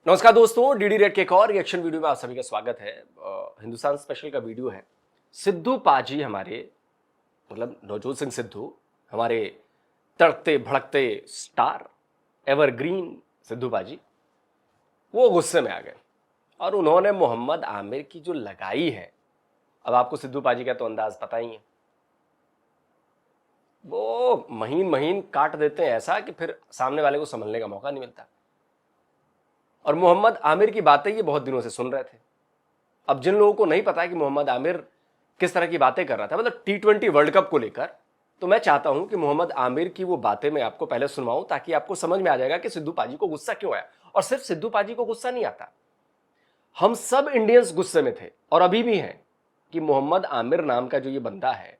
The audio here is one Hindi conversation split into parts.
नमस्कार दोस्तों, डीडी रेड के एक और रिएक्शन वीडियो में आप सभी का स्वागत है। हिंदुस्तान स्पेशल का वीडियो है। सिद्धू पाजी हमारे मतलब नवजोत सिंह सिद्धू हमारे तड़कते भड़कते स्टार एवरग्रीन सिद्धू पाजी वो गुस्से में आ गए और उन्होंने मोहम्मद आमिर की जो लगाई है, अब आपको सिद्धू पाजी का तो अंदाज पता ही है, वो महीन महीन काट देते हैं ऐसा कि फिर सामने वाले को संभलने का मौका नहीं मिलता। और मोहम्मद आमिर की बातें ये बहुत दिनों से सुन रहे थे। अब जिन लोगों को नहीं पता है कि मोहम्मद आमिर किस तरह की बातें कर रहा था, मतलब T20 वर्ल्ड कप को लेकर, तो मैं चाहता हूं कि मोहम्मद आमिर की वो बातें मैं आपको पहले सुनवाऊं ताकि आपको समझ में आ जाएगा कि सिद्धू पाजी को गुस्सा क्यों आया। और सिर्फ सिद्धू पाजी को गुस्सा नहीं आता, हम सब इंडियंस गुस्से में थे और अभी भी हैं कि मोहम्मद आमिर नाम का जो ये बंदा है,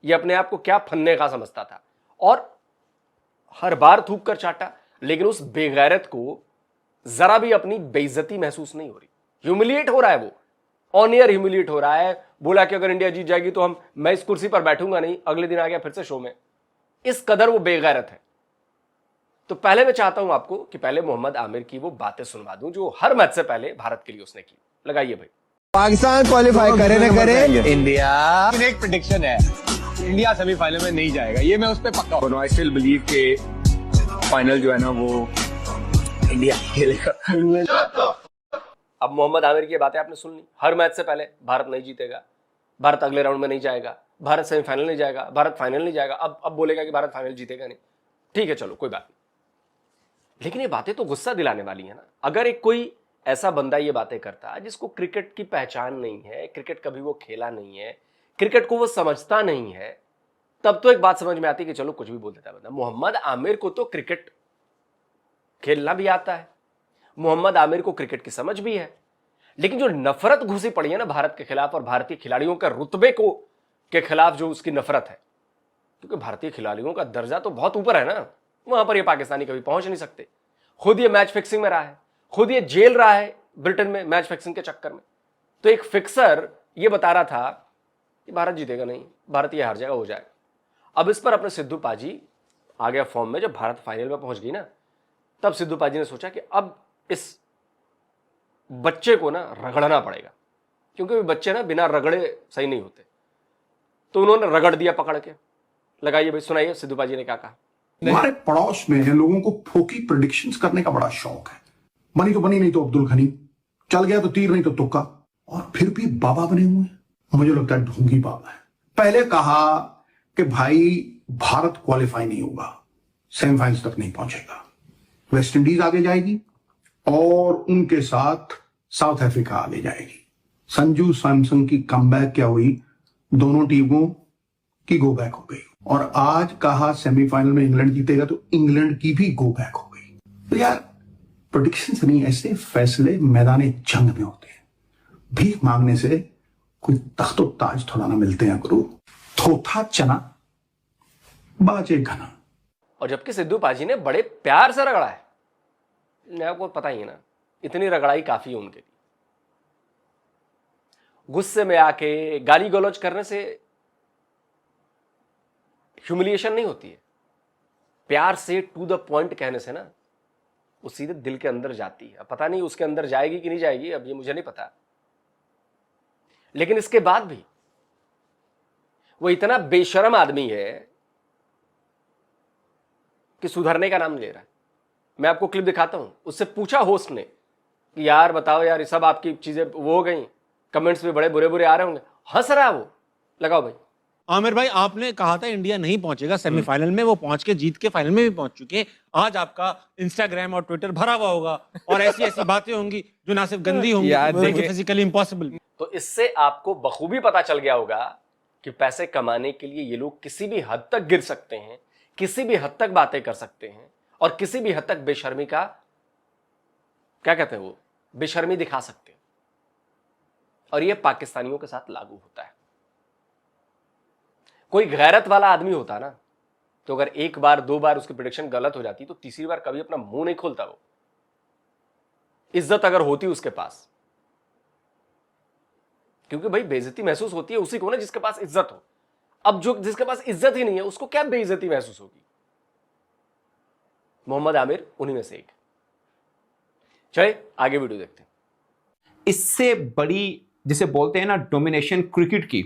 ये अपने आप को क्या फन्ने का समझता था और हर बार थूक कर चाटा, लेकिन उस बेगैरत को जरा भी अपनी बेइज्जती महसूस नहीं हो रही। ह्यूमिलिएट हो रहा है, वो ऑन एयर ह्यूमिलिएट हो रहा है। बोला कि अगर इंडिया जीत जाएगी तो मैं इस कुर्सी पर बैठूंगा नहीं, अगले दिन आ गया फिर से शो में। इस कदर वो बेगैरत है। तो पहले मैं चाहता हूं आपको कि पहले मोहम्मद आमिर की वो बातें सुनवा दूं जो हर मैच से पहले भारत के लिए उसने की। लगाइए भाई। पाकिस्तान क्वालिफाई करे न करे, इंडिया एक प्रेडिक्शन है, इंडिया सेमीफाइनल में नहीं जाएगा, ये मैं उस पर पक्का हूँ। आई स्टिल बिलीव के फाइनल जो है ना वो इंडिया खेलेगा। अब मोहम्मद आमिर की बातें आपने सुन ली। हर मैच से पहले भारत नहीं जीतेगा, भारत अगले राउंड में नहीं जाएगा, भारत सेमीफाइनल नहीं जाएगा, भारत फाइनल नहीं जाएगा। अब बोलेगा कि भारत फाइनल जीतेगा नहीं। ठीक है, चलो कोई बात नहीं, लेकिन ये बातें तो गुस्सा दिलाने वाली है ना। अगर एक कोई ऐसा बंदा ये बातें करता है जिसको क्रिकेट की पहचान नहीं है, क्रिकेट कभी वो खेला नहीं है, क्रिकेट को वो समझता नहीं है, तब तो एक बात समझ में आती है कि चलो कुछ भी बोल देता है बंदा। मोहम्मद आमिर को तो क्रिकेट खेलना भी आता है, मोहम्मद आमिर को क्रिकेट की समझ भी है, लेकिन जो नफरत घुसी पड़ी है ना भारत के खिलाफ और भारतीय खिलाड़ियों का रुतबे को के खिलाफ जो उसकी नफरत है, क्योंकि भारतीय खिलाड़ियों का दर्जा तो बहुत ऊपर है ना, वहां पर ये पाकिस्तानी कभी पहुंच नहीं सकते। खुद ये मैच फिक्सिंग में रहा है, खुद ये जेल रहा है ब्रिटेन में मैच फिक्सिंग के चक्कर में। तो एक फिक्सर ये बता रहा था कि भारत जीतेगा नहीं, भारत ये हार जाएगा, हो जाएगा। अब इस पर अपने सिद्धू पाजी आ गया फॉर्म में। जब भारत फाइनल में पहुंच गई ना, तब सिद्धू पाजी ने सोचा कि अब इस बच्चे को ना रगड़ना पड़ेगा, क्योंकि बच्चे ना बिना रगड़े सही नहीं होते। तो उन्होंने रगड़ दिया पकड़ के। लगाइए भाई, सुनाइए सिद्धू पाजी ने क्या कहा। हमारे पड़ोस में है लोगों को फोकी प्रेडिक्शंस करने का बड़ा शौक है। बनी तो बनी, नहीं तो अब्दुल गनी, चल गया तो तीर नहीं तो तुक्का, और फिर भी बाबा बने हुए हैं। मुझे लगता है ढोंगी बाबा है। पहले कहा कि भाई भारत क्वालिफाई नहीं होगा, सेमीफाइनल्स तक नहीं पहुंचेगा, वेस्ट इंडीज आगे जाएगी और उनके साथ साउथ अफ्रीका आगे जाएगी। संजू सैमसन की कमबैक क्या हुई, दोनों टीमों की गो बैक हो गई। और आज कहा सेमीफाइनल में इंग्लैंड जीतेगा तो इंग्लैंड की भी गो बैक हो गई। तो यार प्रेडिक्शंस नहीं, ऐसे फैसले मैदान जंग में होते हैं। भीख मांगने से कोई तख्तो ताज थोड़ा ना मिलते हैं गुरु। थोथा चना बाजे घना। और जबकि सिद्धू पाजी ने बड़े प्यार से रगड़ा है, आपको पता ही है ना, इतनी रगड़ाई काफी है उनके लिए। गुस्से में आके गाली गलौज करने से ह्यूमिलिएशन नहीं होती है, प्यार से टू द पॉइंट कहने से ना वो सीधे दिल के अंदर जाती है। पता नहीं उसके अंदर जाएगी कि नहीं जाएगी, अब ये मुझे नहीं पता, लेकिन इसके बाद भी वो इतना बेशर्म आदमी है कि सुधरने का नाम ले रहा है। मैं आपको क्लिप दिखाता हूं। उससे पूछा होस्ट ने कि यार बताओ यार, ये सब आपकी चीजें वो हो गई, कमेंट्स भी बड़े बुरे बुरे आ रहे होंगे। हंस रहा है वो। लगाओ भाई। आमिर भाई, आपने कहा था इंडिया नहीं पहुंचेगा सेमीफाइनल में, वो पहुंच के जीत के फाइनल में भी पहुंच चुके हैं। आज आपका इंस्टाग्राम और ट्विटर भरा हुआ होगा और ऐसी ऐसी बातें होंगी जो ना सिर्फ गंदी होंगी, बल्कि फिजिकली इम्पॉसिबल। तो इससे आपको बखूबी पता चल गया होगा कि पैसे कमाने के लिए ये लोग किसी भी हद तक गिर सकते हैं, किसी भी हद तक बातें कर सकते हैं और किसी भी हद तक बेशर्मी का क्या कहते हैं वो बेशर्मी दिखा सकते हैं। और ये पाकिस्तानियों के साथ लागू होता है। कोई गैरत वाला आदमी होता ना, तो अगर एक बार दो बार उसकी प्रेडिक्शन गलत हो जाती तो तीसरी बार कभी अपना मुंह नहीं खोलता वो। इज्जत अगर होती उसके पास, क्योंकि भाई बेइज्जती महसूस होती है उसी को ना जिसके पास इज्जत हो। अब जो जिसके पास इज्जत ही नहीं है उसको क्या बेइज्जती महसूस होगी। मोहम्मद आमिर उन्हीं में से एक। चलिए आगे वीडियो देखते हैं। इससे बड़ी जिसे बोलते हैं ना डोमिनेशन क्रिकेट की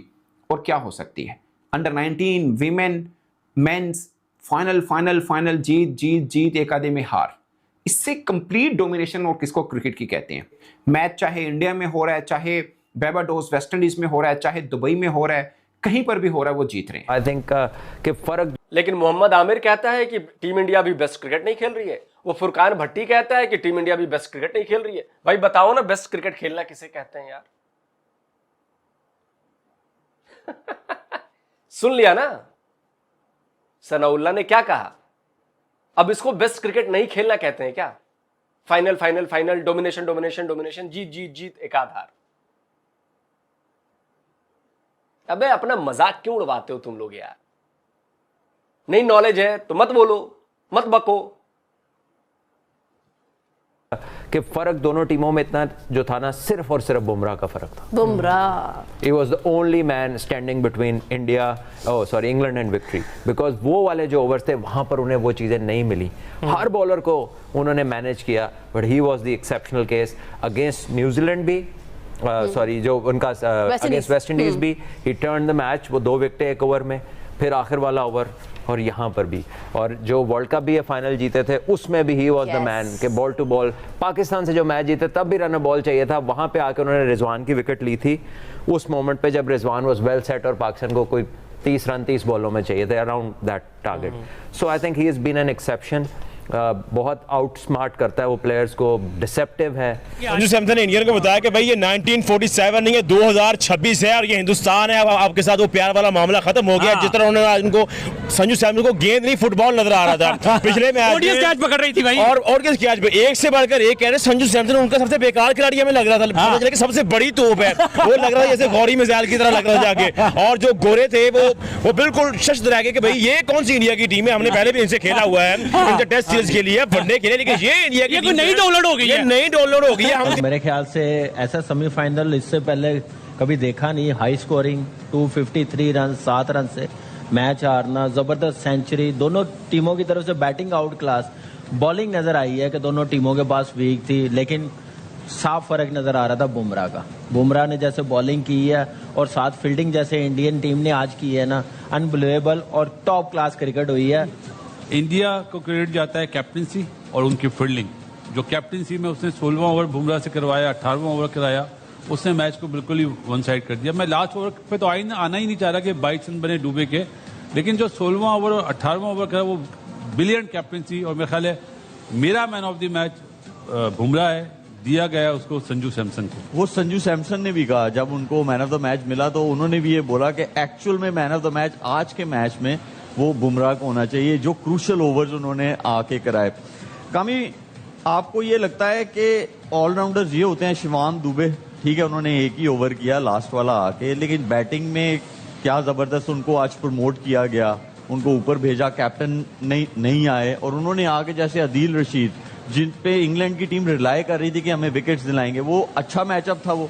और क्या हो सकती है। Under 19 women men's final final final जीत जीत जीत एक आधे में हार, इससे कंप्लीट डोमिनेशन और किसको क्रिकेट की कहते हैं। मैच चाहे इंडिया में हो रहा है, चाहे बारबाडोस वेस्ट इंडीज में हो रहा है, चाहे दुबई में हो रहा है, कहीं पर भी हो रहा है, वो जीत रहे हैं। आई थिंक कि फर्क, लेकिन मोहम्मद आमिर कहता है कि टीम इंडिया भी बेस्ट क्रिकेट नहीं खेल रही है, वो फुरकान भट्टी कहता है कि टीम इंडिया भी बेस्ट क्रिकेट नहीं खेल रही है। भाई बताओ ना, बेस्ट क्रिकेट खेलना किसे कहते हैं यार? सुन लिया ना सनाउल्ला ने क्या कहा। अब इसको बेस्ट क्रिकेट नहीं खेलना कहते हैं क्या? Final final final, domination domination domination, जीत जीत जीत एक आध हार। अबे अपना मजाक क्यों उड़वाते हो तुम लोग यार? नहीं नॉलेज है तो मत बोलो, मत बको। कि फर्क दोनों टीमों में इतना जो था ना, सिर्फ और सिर्फ बुमराह का फर्क था। Bumrah he was the only man standing between England and victory, because वो वाले जो ओवर्स थे वहां पर उन्हें वो चीजें नहीं मिली। हर बॉलर को उन्होंने मैनेज किया, but he was the exceptional case against New Zealand भी, जो उनका अगेंस्ट वेस्ट इंडीज भी। ही टर्न द मैच, वो 2 विकेटें एक ओवर में, फिर आखिर वाला ओवर, और यहाँ पर भी। और जो वर्ल्ड कप भी फाइनल जीते थे उसमें भी ही वाज द मैन के बॉल टू बॉल। पाकिस्तान से जो मैच जीते तब भी रन बॉल चाहिए था, वहाँ पे आके उन्होंने रिजवान की विकेट ली थी उस मोमेंट पे जब रिजवान वाज वेल सेट और पाकिस्तान को कोई 30 रन 30 बॉलों में चाहिए थे, around that target. So I think he has been an exception. बहुत आउट स्मार्ट करता है वो प्लेयर्स को, डिसेप्टिव है। संजू सैमसन ने इंडियन को बताया कि भाई ये 1947 नहीं है, 2026 है और ये हिंदुस्तान है। अब आपके साथ वो प्यार वाला मामला खत्म हो गया। जिस तरह उन्होंने आज उनको संजू सैमसन को गेंद नहीं फुटबॉल नजर आ रहा था पिछले मैच में, कैच पकड़ रही थी भाई, और किस कैच पे एक से बढ़कर एक कह रहे संजू सैमसन उनका सबसे बेकार खिलाड़ी हमें लग रहा था, पता चला कि सबसे बड़ी तोप है। वो लग रहा था जैसे गौरी मिसाइल की तरह लग रहा था जाके। और जो गोरे थे वो बिल्कुल शश रह गए कि भाई ये कौन सी इंडिया की टीम है, हमने पहले भी इनसे खेला हुआ है इनके टेस्ट सीरीज के लिए के लिए, लेकिन ये इंडिया की नई डाउनलोड हो गई है, नई डाउनलोड हो गई है। मेरे ख्याल से ऐसा सेमीफाइनल इससे पहले कभी देखा नहीं। हाई स्कोरिंग 253 रन 7 रन से मैच हारना, जबरदस्त सेंचुरी, दोनों टीमों की तरफ से बैटिंग आउट क्लास। बॉलिंग नजर आई है कि दोनों टीमों के पास वीक थी, लेकिन साफ फर्क नजर आ रहा था बुमराह का। बुमराह ने जैसे बॉलिंग की है और साथ फील्डिंग जैसे इंडियन टीम ने आज की है ना, अनबिलीवेबल और टॉप क्लास क्रिकेट हुई है। इंडिया को क्रेडिट जाता है कैप्टनसी और उनकी फील्डिंग। जो कैप्टनसी में उसने 16वां ओवर बुमराह से करवाया, 18वां ओवर कराया, उसने मैच को बिल्कुल ही वन साइड कर दिया। मैं लास्ट ओवर पे तो आना ही नहीं चाह रहा कि 22 रन बने डूबे के, लेकिन जो 16वां ओवर और 18वां ओवर करा वो ब्रिलियंट कैप्टनसी। और मेरे ख्याल है मेरा man of the match Bumrah है, दिया गया उसको संजू सैमसन को। वो संजू सैमसन ने भी कहा जब उनको मैन ऑफ द मैच मिला तो उन्होंने भी ये बोला कि एक्चुअल में मैन ऑफ द मैच आज के मैच में वो बुमराह को होना चाहिए, जो क्रूशियल ओवर्स उन्होंने आके कराए। कामी, आपको ये लगता है कि ऑलराउंडर्स ये होते हैं, शिवाम दुबे ठीक है उन्होंने एक ही ओवर किया लास्ट वाला आके, लेकिन बैटिंग में क्या जबरदस्त उनको आज प्रमोट किया गया, उनको ऊपर भेजा, कैप्टन नहीं आए और उन्होंने आके जैसे आदिल रशीद जिन पे इंग्लैंड की टीम रिलाय कर रही थी कि हमें विकेट्स दिलाएंगे, वो अच्छा मैचअप था। वो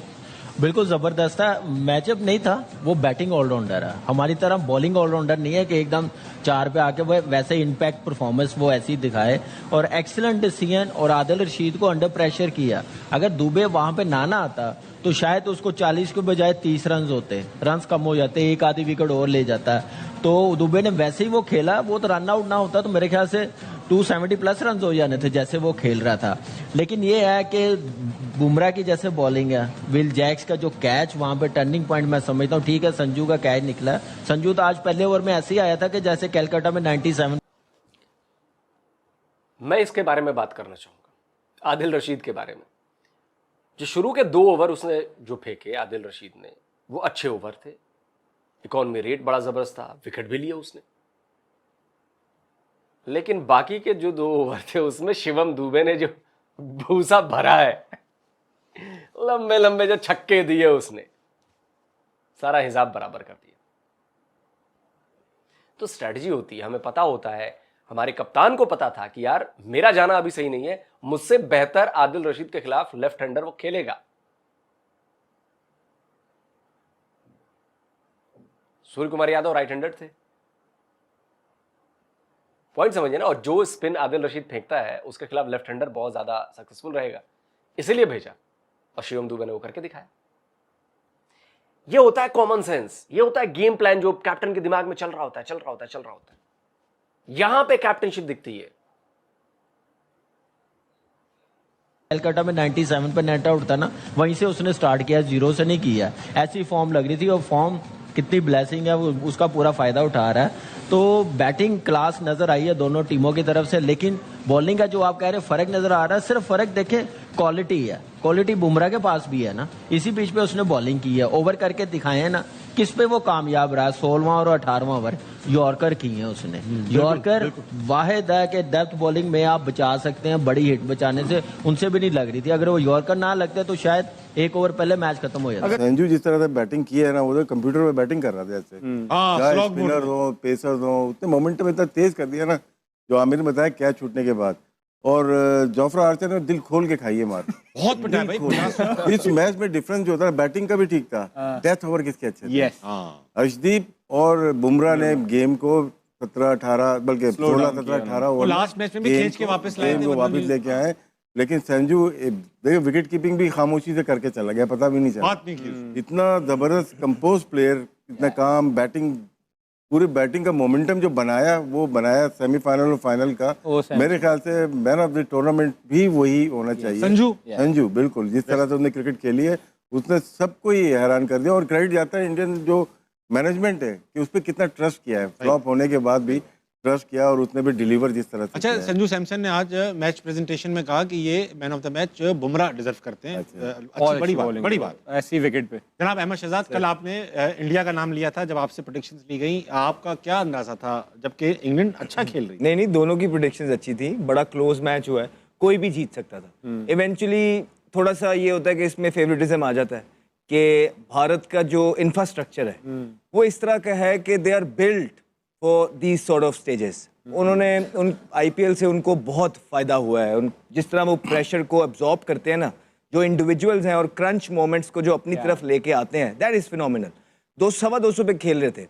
बिल्कुल जबरदस्त था, मैचअप नहीं था, वो बैटिंग ऑलराउंडर है, हमारी तरह बॉलिंग ऑलराउंडर नहीं है कि एकदम 4 पे आके वो वैसे इम्पैक्ट परफॉर्मेंस वो ऐसी दिखाए। और एक्सीलेंट डिसीजन, और आदिल रशीद को अंडर प्रेशर किया। अगर दुबे वहां पे ना आता तो शायद उसको 40 के बजाय 30 रन होते, रन कम हो जाते, एक आधी विकेट और ले जाता। तो दुबे ने वैसे ही वो खेला, वो तो रन आउट ना होता तो मेरे ख्याल से 270 प्लस रन हो जाने थे जैसे वो खेल रहा था। लेकिन ये है कि बुमराह की जैसे बॉलिंग है, विल जैक्स का जो कैच वहां पे टर्निंग पॉइंट मैं समझता हूँ। ठीक है संजू का कैच निकला, संजू तो आज पहले ओवर में ऐसे ही आया था कि जैसे कैलकाटा में 97। मैं इसके बारे में बात करना चाहूंगा, आदिल रशीद के बारे में। जो शुरू के 2 ओवर उसने जो फेंके आदिल रशीद ने, वो अच्छे ओवर थे, इकॉनमी रेट बड़ा जबरदस्त था, विकेट भी लिया उसने। लेकिन बाकी के जो 2 ओवर थे उसमें शिवम दुबे ने जो भूसा भरा है, लंबे लंबे जो छक्के दिए उसने, सारा हिसाब बराबर कर दिया। तो स्ट्रेटजी होती है, हमें पता होता है, हमारे कप्तान को पता था कि यार मेरा जाना अभी सही नहीं है, मुझसे बेहतर आदिल रशीद के खिलाफ लेफ्ट हैंडर वो खेलेगा। सूर्य कुमार यादव राइट हैंडर थे, पॉइंट समझिए ना। और जो स्पिन आदिल रशीद फेंकता है उसके खिलाफ लेफ्ट हैंडर बहुत ज्यादा सक्सेसफुल रहेगा। इसीलिए भेजा और शिवम दुबे ने वो करके दिखाया। ये होता है कॉमन सेंस, ये होता है गेम प्लान जो कैप्टन के दिमाग में चल रहा होता है। यहां पे कैप्टनशिप दिखती है। कलकत्ता में 97 पे नेट आउट था ना, वहीं से उसने स्टार्ट किया, जीरो से नहीं किया। ऐसी फॉर्म लग रही थी और फॉर्म कितनी ब्लेसिंग है, वो उसका पूरा फायदा उठा रहा है। तो बैटिंग क्लास नजर आई है दोनों टीमों की तरफ से, लेकिन बॉलिंग का जो आप कह रहे हैं फर्क नजर आ रहा है, सिर्फ फर्क देखें क्वालिटी है। क्वालिटी बुमराह के पास भी है ना, इसी बीच पे उसने बॉलिंग की है, ओवर करके दिखाए हैं ना, किस पे वो कामयाब रहा। 16वां और 18वां ओवर यॉर्कर की है उसने। यॉर्कर वाहिद है कि डेप्थ बॉलिंग में आप बचा सकते हैं, बड़ी हिट बचाने से उनसे भी नहीं लग रही थी। अगर वो यॉर्कर ना लगते तो शायद एक ओवर पहले मैच खत्म हो जाता। संजू जिस तरह से बैटिंग की है ना, वो तो कंप्यूटर में बैटिंग कर रहा था जैसे, चाहे स्पिनर हो पेसर हो, उतने मोमेंटम इतना तेज कर दिया ना, जो आमिर ने बताया कैच छूटने के बाद। और जोफ्रा आर्चर ने दिल खोल के खाई है मार, बहुत पिटाया भाई। इस मैच में डिफरेंस जो होता है, बैटिंग का भी ठीक था, डेथ ओवर किसके अच्छे थे। अर्शदीप और बुमराह ने गेम को 17-18 बल्कि 16-17-18 ओवर लास्ट मैच में भी खींच के वापस लाए थे, वापस लेके आए। लेकिन संजू देखो विकेट कीपिंग भी खामोशी से करके चला गया, पता भी नहीं चला। इतना जबरदस्त कंपोज प्लेयर, इतना काम, बैटिंग, पूरी बैटिंग का मोमेंटम जो बनाया, वो बनाया सेमीफाइनल और फाइनल का। मेरे ख्याल से मैन ऑफ द टूर्नामेंट भी वही होना चाहिए, संजू बिल्कुल। जिस तरह से उसने क्रिकेट खेली है, उसने सबको ही हैरान कर दिया। और क्रेडिट जाता है इंडियन जो मैनेजमेंट है कि उस पर कितना ट्रस्ट किया है, फ्लॉप होने के बाद भी ट्रस्ट किया और उसने भी डिलीवर जिस तरह से। अच्छा, संजू सैमसन ने आज मैच प्रेजेंटेशन में कहा कि ये man of the match Bumrah deserve करते हैं। अच्छी बड़ी बात ऐसी विकेट पे। जनाब अहमद शहजाद, कल आपने इंडिया का नाम लिया था जब आपसे प्रेडिक्शंस ली गई, आपका क्या अंदाजा था जबकि इंग्लैंड अच्छा खेल रही? नहीं, दोनों की प्रेडिक्शंस अच्छी थी, बड़ा क्लोज मैच हुआ है, कोई भी जीत सकता था। इवेंचुअली थोड़ा सा ये होता है कि इसमें फेवरेटिज्म आ जाता है कि भारत का जो इंफ्रास्ट्रक्चर है वो इस तरह का है कि they are built for these sort of stages. उन्होंने उन आईपीएल से उनको बहुत फायदा हुआ है। जिस तरह वो प्रेशर को एब्जॉर्ब करते हैं ना, जो इंडिविजुअल्स हैं, और क्रंच मोमेंट्स को जो अपनी तरफ लेके आते हैं, दैट इज फिनोमिनल। 200 पे खेल रहे थे,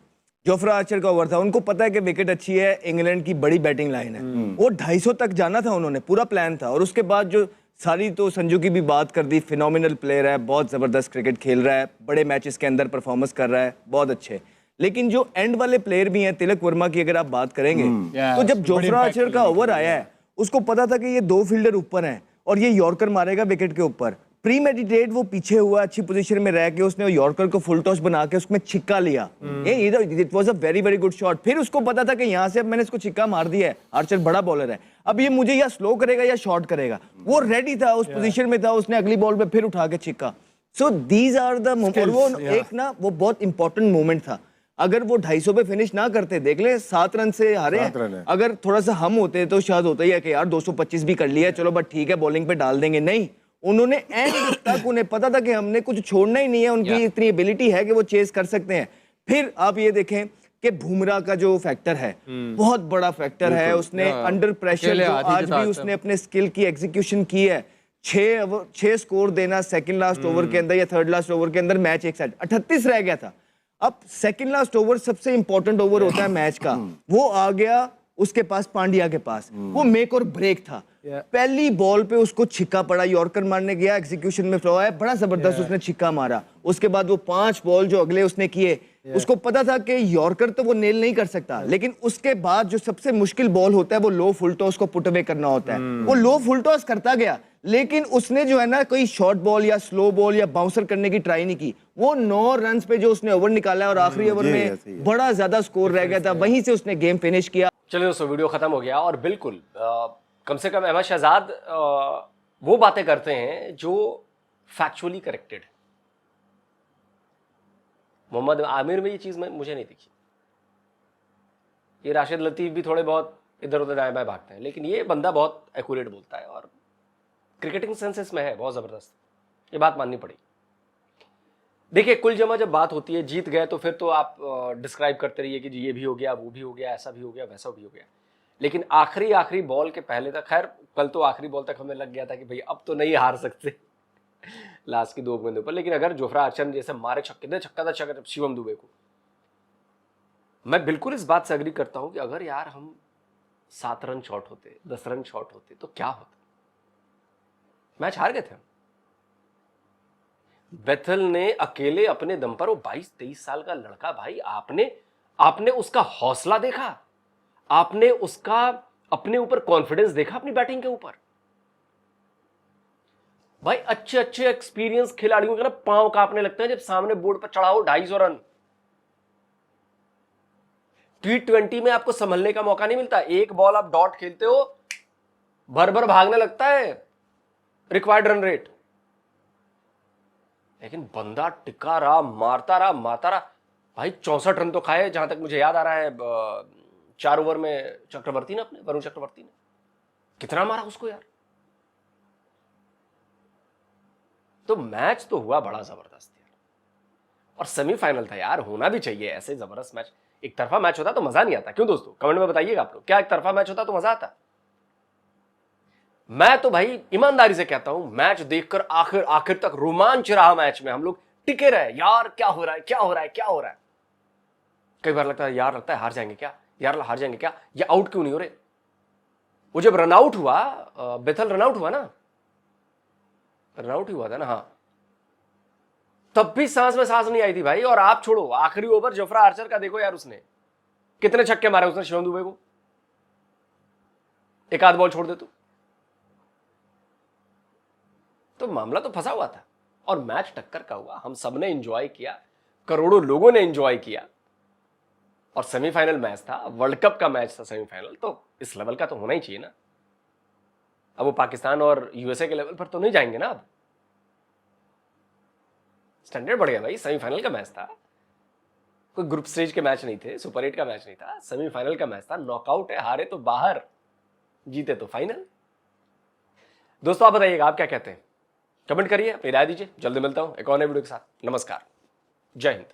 जोफ्रा आर्चर का ओवर था, उनको पता है कि विकेट अच्छी है, इंग्लैंड की बड़ी बैटिंग लाइन है, वो 250 तक जाना था, उन्होंने पूरा प्लान था। और उसके बाद जो सारी, तो संजू की भी बात कर दी, फिनोमिनल प्लेयर है, बहुत ज़बरदस्त क्रिकेट खेल रहा है, बड़े मैचेस के अंदर परफॉर्मेंस कर रहा है, बहुत अच्छे। लेकिन जो एंड वाले प्लेयर भी हैं, तिलक वर्मा की अगर आप बात करेंगे, तो जब जोफ्रा आर्चर का ओवर आया है, उसको पता था कि ये 2 फील्डर ऊपर हैं और ये यॉर्कर मारेगा विकेट के ऊपर। प्री मेडिटेट वो पीछे हुआ, अच्छी पोजीशन में रह के उसने यॉर्कर को फुल टॉस बना के उसमें छिक्का लिया। It was a very very good shot. फिर उसको पता था कि यहाँ से अब मैंने इसको छिक्का मार दिया है, आर्चर बड़ा बॉलर है, अब ये मुझे या स्लो करेगा या शॉर्ट करेगा। वो रेडी था, उस पोजीशन में था, उसने अगली बॉल पे फिर उठा के छिक्का। So these are the moment. वो एक ना, वो बहुत इंपॉर्टेंट मोमेंट था। अगर वो 250 पे फिनिश ना करते, देख ले 7 रन से हारे। अगर थोड़ा सा हम होते तो शायद होता ही है कि यार 225 भी कर लिया, चलो बट ठीक है, बॉलिंग पे डाल देंगे। नहीं, उन्होंने एंड तक, उन्हें पता था कि हमने कुछ छोड़ना ही नहीं है, उनकी इतनी एबिलिटी है कि वो चेस कर सकते हैं। फिर आप ये देखें कि बुमराह का जो फैक्टर है, बहुत बड़ा फैक्टर है। उसने अंडर प्रेशर आज भी उसने अपने स्किल की एग्जीक्यूशन की है। 6 स्कोर देना सेकंड लास्ट ओवर के अंदर या थर्ड लास्ट ओवर के अंदर, मैच एक साइड 38 रह गया था। अब सेकंड लास्ट ओवर सबसे इंपॉर्टेंट ओवर होता है मैच का, वो आ गया उसके पास, पांड्या के पास, वो मेक और ब्रेक था। पहली बॉल पे उसको छिक्का पड़ा, यॉर्कर मारने गया, एग्जीक्यूशन में फ्लो आया, बड़ा जबरदस्त उसने छिक्का मारा। उसके बाद वो 5 बॉल जो अगले उसने किए, उसको पता था कि यॉर्कर तो वो नेल नहीं कर सकता, लेकिन उसके बाद जो सबसे मुश्किल बॉल होता है वो लो फुल टॉस को पुट अवे करना होता है। वो लो फुल टॉस करता गया, लेकिन उसने जो है ना कोई शॉर्ट बॉल या स्लो बॉल या बाउंसर करने की ट्राई नहीं की। वो 9 रन पे जो उसने ओवर निकाला और आखिरी ओवर में बड़ा ज्यादा स्कोर रह गया था, वहीं से उसने गेम फिनिश किया। चलिए दोस्तों, वीडियो खत्म हो गया। और बिल्कुल कम से कम अहमद शहजाद वो बातें करते हैं जो फैक्चुअली करेक्टेड है। मोहम्मद आमिर में ये चीज मुझे नहीं दिखी। ये राशिद लतीफ भी थोड़े बहुत इधर उधर दाएं बाएं भागते हैं, लेकिन ये बंदा बहुत एक्यूरेट बोलता है और क्रिकेटिंग सेंसेस में है बहुत जबरदस्त। ये बात माननी पड़ी। देखिए, कुल जमा जब बात होती है, जीत गए तो फिर तो आप डिस्क्राइब करते रहिए कि ये भी हो गया, वो भी हो गया, ऐसा भी हो गया, वैसा भी हो गया। लेकिन आखिरी बॉल के पहले तक, खैर कल तो आखिरी बॉल तक हमें लग गया था कि भाई अब तो नहीं हार सकते लास्ट की 2 गेंदों पर। लेकिन अगर जोफ्रा आर्चर जैसे मारे छक्का था शिवम दुबे को, मैं बिल्कुल इस बात से अग्री करता हूं कि अगर यार हम 7 रन शॉर्ट होते, 10 रन शॉर्ट होते तो क्या होता। मैच हार गए थे हम। बेथल ने अकेले अपने दम पर, वो 22-23 साल का लड़का भाई, आपने उसका हौसला देखा, आपने उसका अपने ऊपर कॉन्फिडेंस देखा अपनी बैटिंग के ऊपर। भाई अच्छे अच्छे एक्सपीरियंस खिलाड़ियों के ना पांव कांपने लगते हैं जब सामने बोर्ड पर चढ़ाओ 250 रन। T20 में आपको संभलने का मौका नहीं मिलता, एक बॉल आप डॉट खेलते हो, भर भर भागने लगता है रिक्वायर्ड रन रेट, लेकिन बंदा टिका रहा, मारता रहा। भाई 64 रन तो खाए, जहां तक मुझे याद आ रहा है 4 ओवर में चक्रवर्ती ने, अपने वरुण चक्रवर्ती ने कितना मारा उसको यार। तो मैच तो हुआ बड़ा जबरदस्त यार, और सेमीफाइनल था यार, होना भी चाहिए ऐसे जबरदस्त मैच। एक तरफा मैच होता तो मजा नहीं आता, क्यों दोस्तों? कमेंट में बताइएगा आप लोग, क्या एक तरफा मैच होता तो मजा आता? मैं तो भाई ईमानदारी से कहता हूं, मैच देखकर आखिर तक रोमांच रहा मैच में, हम लोग टिके रहे यार, क्या हो रहा है। कई बार लगता है यार, हार जाएंगे क्या, या आउट क्यों नहीं हो रहे। वो जब रनआउट हुआ, बेथल रनआउट हुआ ना, रनआउट हुआ था ना, हाँ, तब भी सांस में सांस नहीं आई थी भाई। और आप छोड़ो, आखिरी ओवर जोफ्रा आर्चर का देखो यार, उसने कितने छक्के मारे उसने शिवम दुबे को, एक आध बॉल छोड़ दे तो मामला तो फंसा हुआ था। और मैच टक्कर का हुआ, हम सबने एंजॉय किया, करोड़ों लोगों ने एंजॉय किया, और सेमीफाइनल मैच था, वर्ल्ड कप का मैच था सेमीफाइनल, तो इस लेवल का तो होना ही चाहिए ना। अब वो पाकिस्तान और यूएसए के लेवल पर तो नहीं जाएंगे ना, अब स्टैंडर्ड बढ़ गया भाई। सेमीफाइनल का मैच था, कोई ग्रुप स्टेज के मैच नहीं थे, सुपर 8 का मैच नहीं था, सेमीफाइनल का मैच था। नॉकआउट है, हारे तो बाहर, जीते तो फाइनल। दोस्तों आप बताइएगा, आप क्या कहते हैं? कमेंट करिए, अपनी राय दीजिए। जल्दी मिलता हूं एक और नए वीडियो के साथ। नमस्कार, जय हिंद।